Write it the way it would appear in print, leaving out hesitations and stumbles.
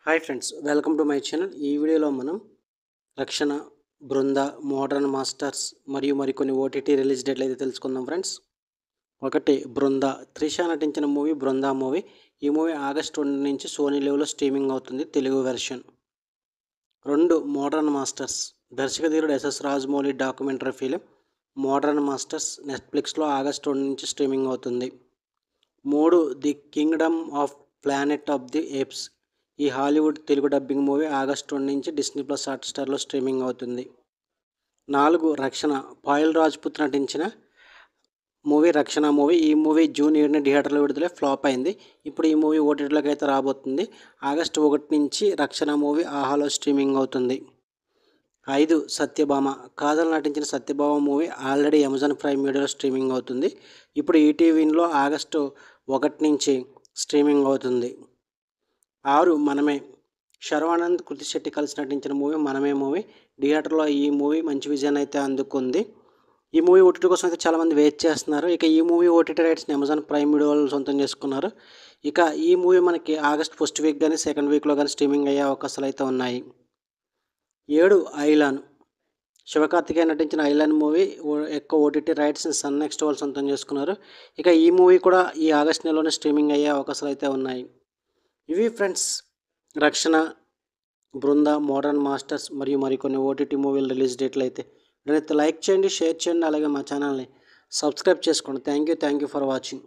Hi friends, welcome to my channel. ఈ వీడియోలో మనం రక్షణ, బృంద, మోడర్న్ మాస్టర్స్ మరియు మరికొన్ని ఓటీటీ రిలీజ్ డేట్లు అయితే తెలుసుకుందాం ఫ్రెండ్స్. ఒకటి బృంద. త్రిష నటించిన మూవీ బృంద మూవీ. ఈ మూవీ ఆగస్ట్ 20 నుంచి సోనీ లివ్లో స్ట్రీమింగ్ అవుతుంది, తెలుగు వెర్షన్. 2 modern masters. దర్శకధీరుడు SS Rajamouli documentary film modern masters నెట్ఫ్లిక్స్లో ఆగస్ట్ 20 నుంచి స్ట్రీమింగ్ అవుతుంది. 3 the kingdom of planet of the apes. ఈ Hollywood Telugu dubbing movie August 20 నుంచి డిస్నీ ప్లస్ హాట్స్టార్లో స్ట్రీమింగ్ అవుతుంది. 4 రక్షణ. పాయల్ రాజ్పుత్ నటించిన మూవీ రక్షణ మూవీ. ఈ మూవీ జూన్ 7న థియేటర్లో విడుదలై ఫ్లాప్ అయింది. ఇప్పుడు ఈ మూవీ ఓటీటీలోకి అయితే రాబోతుంది. ఆగస్టు 1 నుంచి రక్షణ మూవీ ఆహాలో స్ట్రీమింగ్ అవుతుంది. 5 సత్యభామ. కాజల్ నటించిన Satyabhama movie already Amazon prime వీడియోలో స్ట్రీమింగ్ అవుతుంది. ఇప్పుడు ఈటీవీలో ఆగస్టు 1 నుంచి స్ట్రీమింగ్ అవుతుంది. 6 మనమే. శర్వానంద్, కృతి శెట్టి కలిసి నటించిన మూవీ మనమే మూవీ. థియేటర్లో ఈ మూవీ మంచి విజయాన్ని అయితే అందుకుంది. ఈ మూవీ ఓటీటీ కోసం అయితే చాలామంది వెయిట్ చేస్తున్నారు. ఇక ఈ మూవీ ఓటీటీ రైట్స్ని అమెజాన్ ప్రైమ్ వీడియో వాళ్ళు సొంతం చేసుకున్నారు. ఇక ఈ మూవీ మనకి ఆగస్ట్ ఫస్ట్ వీక్ కానీ సెకండ్ వీక్లో కానీ స్ట్రీమింగ్ అయ్యే అవకాశాలు అయితే ఉన్నాయి. 7 ఐలాన్. శివకార్తికేయన్ నటించిన ఐలాన్ మూవీ ఎక్కువ ఓటీటీ రైట్స్ని సన్ నెక్స్ట్ వాళ్ళు సొంతం చేసుకున్నారు. ఇక ఈ మూవీ కూడా ఈ ఆగస్ట్ నెలలోనే స్ట్రీమింగ్ అయ్యే అవకాశాలు అయితే ఉన్నాయి. ఇవి ఫ్రెండ్స్ రక్షణ, బృంద, మోడర్న్ మాస్టర్స్ మరియు మరికొన్ని ఓటీటీ మూవీల రిలీజ్ డేట్లు అయితే. లైక్ చేయండి, షేర్ చేయండి, అలాగే మా ఛానల్ని సబ్స్క్రైబ్ చేసుకోండి. Thank you for watching.